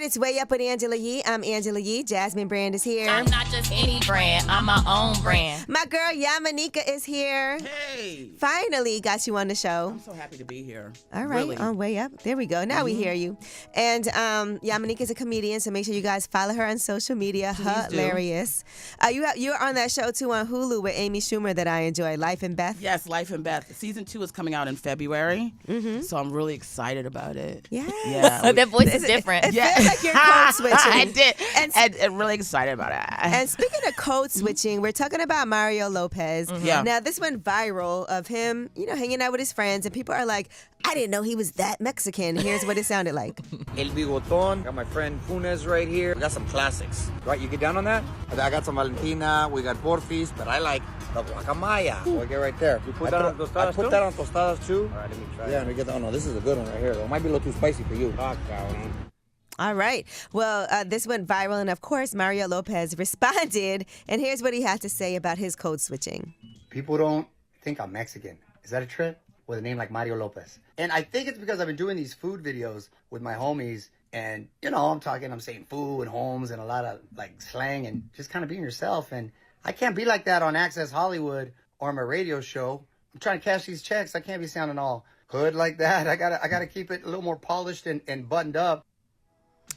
it's Way Up with Angela Yee. I'm Angela Yee. Jasmine Brand is here. I'm not just any brand. I'm my own brand. My girl Yamanika is here. Hey. Finally got you on the show. I'm so happy to be here. All right, Really. on Way Up. There we go. Now we hear you. And Yamanika is a comedian, so make sure you guys follow her on social media. Please Hilarious. You're on that show too on Hulu with Amy Schumer that I enjoy, Life and Beth. Yes, Life and Beth. Season 2 is coming out in February, so I'm really excited about it. Yeah. Yeah. That voice is different. It feels like you're code switching. I did. And I'm really excited about it. And speaking of code switching, we're talking about Mario Lopez. Yeah. Now, this went viral of him, hanging out with his friends, and people are like, I didn't know he was that Mexican. Here's what it sounded like. El Bigotón. Got my friend Funes right here. We got some classics. Right, you get down on that? I got some Valentina. We got Porfis, but I like the guacamaya. So I get right there. You put that on tostadas I put that on tostadas too. All right, let me try. Yeah, let me get that. Oh no, this is a good one right here. It might be a little too spicy for you. All right. Well, this went viral, and of course, Mario Lopez responded, and here's what he had to say about his code switching. People don't think I'm Mexican. Is that a trip? With a name like Mario Lopez. And I think it's because I've been doing these food videos with my homies, and, I'm saying food and homes and a lot of, slang and just kind of being yourself. And I can't be like that on Access Hollywood or my radio show. I'm trying to cash these checks. I can't be sounding all hood like that. I gotta keep it a little more polished and buttoned up.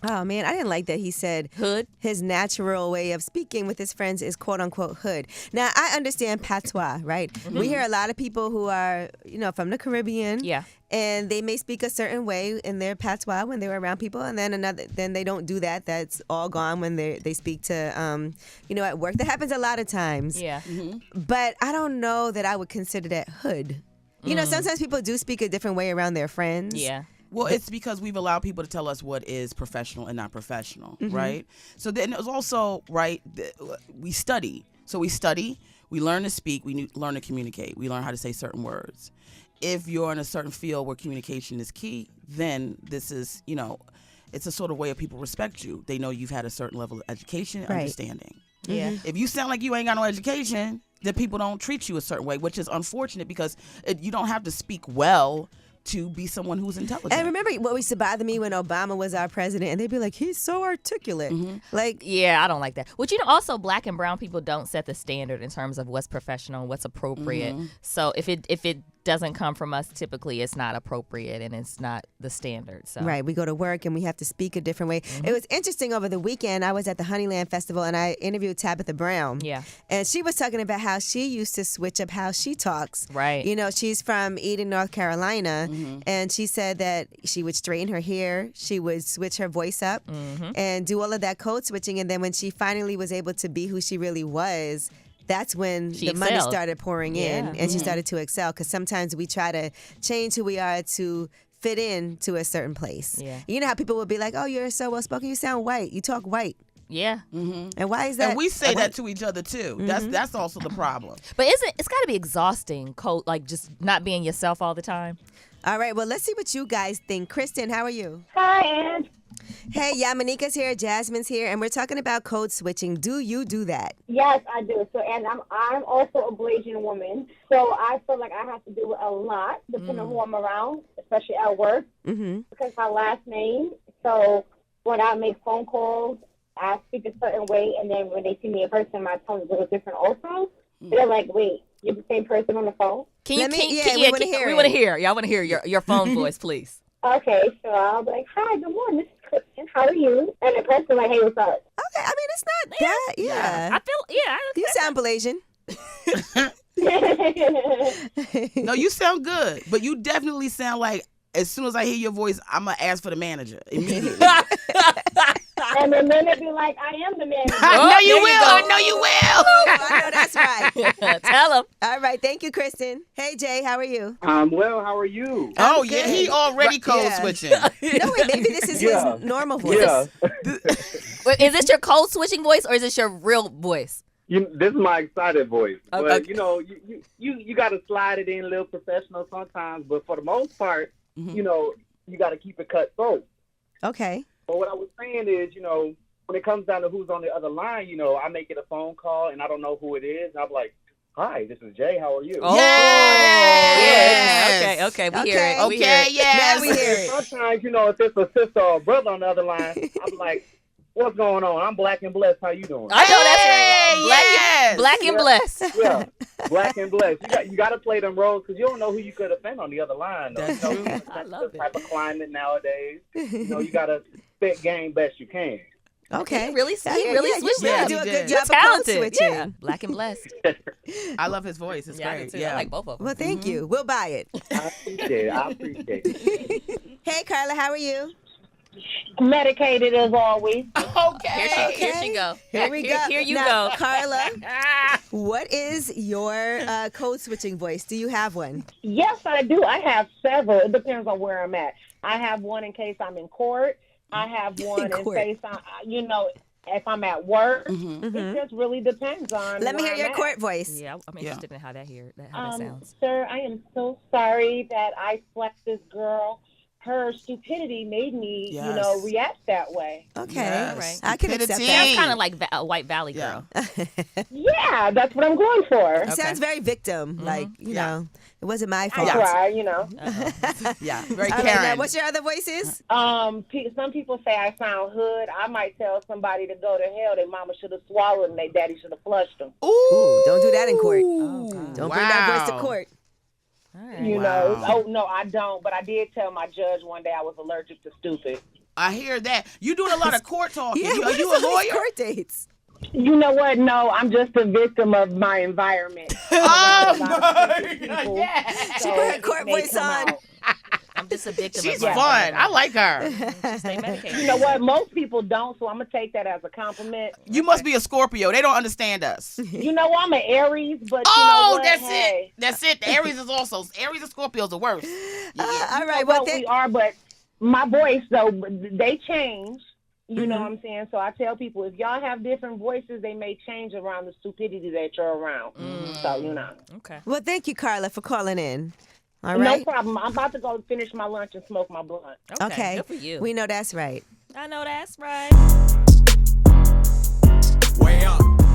Oh, man, I didn't like that he said Hood. His natural way of speaking with his friends is quote-unquote hood. Now, I understand patois, right? We hear a lot of people who are, from the Caribbean. Yeah. And they may speak a certain way in their patois when they're around people, and then they don't do that. That's all gone when they speak to, at work. That happens a lot of times. Yeah. But I don't know that I would consider that hood. Sometimes people do speak a different way around their friends. Yeah. Well, it's because we've allowed people to tell us what is professional and not professional, right? So then it was also, right, we study. So we study, we learn to speak, we learn to communicate, we learn how to say certain words. If you're in a certain field where communication is key, then this is, it's a sort of way of people respect you. They know you've had a certain level of education and understanding. Yeah. If you sound like you ain't got no education, then people don't treat you a certain way, which is unfortunate because you don't have to speak well to be someone who's intelligent. And remember what used to bother me when Obama was our president, and they'd be like, he's so articulate. Yeah, I don't like that. Which, also black and brown people don't set the standard in terms of what's professional and what's appropriate. So if it doesn't come from us, typically it's not appropriate and it's not the standard. So. Right. We go to work and we have to speak a different way. It was interesting over the weekend. I was at the Honeyland Festival and I interviewed Tabitha Brown. Yeah. And she was talking about how she used to switch up how she talks. Right. She's from Eden, North Carolina. And she said that she would straighten her hair. She would switch her voice up and do all of that code switching. And then when she finally was able to be who she really was, that's when the money started pouring in and she started to excel, because sometimes we try to change who we are to fit in to a certain place. Yeah. You know how people will be like, oh, you're so well-spoken, you sound white, you talk white. Yeah. And why is that? And we say that to each other too. That's also the problem. But it's got to be exhausting, just not being yourself all the time. All right, well, let's see what you guys think. Kristen, how are you? Hi, Ange. Hey, Yamanika's here, Jasmine's here, and we're talking about code switching. Do you do that? Yes, I do. So, and I'm also a Blasian woman, so I feel like I have to do it a lot, depending on who I'm around, especially at work, because my last name. So when I make phone calls, I speak a certain way, and then when they see me in person, my tone is a little different also. They're like, wait, you're the same person on the phone? We want to hear. Y'all want to hear your phone voice, please. Okay, so I'll be like, hi, good morning, this is Kristen. How are you? And the person like, hey, what's up? Okay, I mean, it's not that, I feel, You sound Blasian. No, you sound good, but you definitely sound like, as soon as I hear your voice, I'm going to ask for the manager immediately. And then they'll be like, I am the manager. I know you will. I know that's right. Tell him. All right, thank you, Kristen. Hey, Jay, how are you? I'm well. How are you? Oh, good. yeah, he already code switching. No, wait, maybe this is his normal voice. Yeah. Wait, is this your code switching voice or is this your real voice? This is my excited voice. Okay. But, you got to slide it in a little professional sometimes. But for the most part, you got to keep it cutthroat. Okay. But what I was saying is, when it comes down to who's on the other line, I make it a phone call and I don't know who it is. I'm like, Hi, this is Jay. How are you? Oh, Yes. yeah. Okay. We hear Okay. it. We hear it. Yes. Now we hear it. Sometimes, if it's a sister or a brother on the other line, I'm like, what's going on? I'm black and blessed. How you doing? I know that's right. Yes. Black and blessed. Yeah, black and blessed. You got to play them roles because you don't know who you could offend on the other line. Though. That's true. I love the type of climate nowadays. You got to spit game best you can. Okay. He really switched you it really up. do a He good did. job of code Talented. switching. Yeah. Black and blessed. I love his voice. It's I do great. too. Yeah. I like both of them. Well, thank you. We'll buy it. I appreciate it. Hey, Carla, how are you? Medicated as always. Okay. Here she go. Here we go. Here you Now, go. Carla, what is your code switching voice? Do you have one? Yes, I do. I have several. It depends on where I'm at. I have one in case I'm in court. I have one in court. case if I'm at work. Mm-hmm. It just really depends on. Let me hear where your I'm court voice. Yeah, I'm interested in how that sounds. Sir, I am so sorry that I flexed this girl. Her stupidity made me, Yes. react that way. Okay. Yes. Right. I can accept Stupidity. that. Sounds kind of like a White Valley Yeah. girl. Yeah, that's what I'm going for. It sounds very victim. Like, you know, it wasn't my I fault. try, Yeah. Very All right, Karen. now, what's your other voices? Some people say I sound hood. I might tell somebody to go to hell. Their mama should have swallowed and their daddy should have flushed them. Ooh, don't do that in court. God. Don't bring that voice to court. All right. know. Oh, no, I don't. But I did tell my judge one day I was allergic to stupid. I hear that. You doing a lot of court talking. Yeah, Are you a lawyer? Court dates. You know what? No, I'm just a victim of my environment. Oh, my God. Yeah. She put her court voice on. I'm just a victim. She's of fun. I like her. Stay medicated. You know what? Most people don't, so I'm going to take that as a compliment. You must be a Scorpio. They don't understand us. You know, I'm an Aries, but you know Oh, what? that's Hey. it. That's it. The Aries is also. Aries and Scorpios are worse. All right. Well, Well, we are, but my voice, though, they change. You know what I'm saying? So I tell people, if y'all have different voices, they may change around the stupidity that you're around. So, Okay. well, thank you, Carla, for calling in. All No right. problem. I'm about to go finish my lunch and smoke my blunt. Okay. Good for you. We know that's right. I know that's right.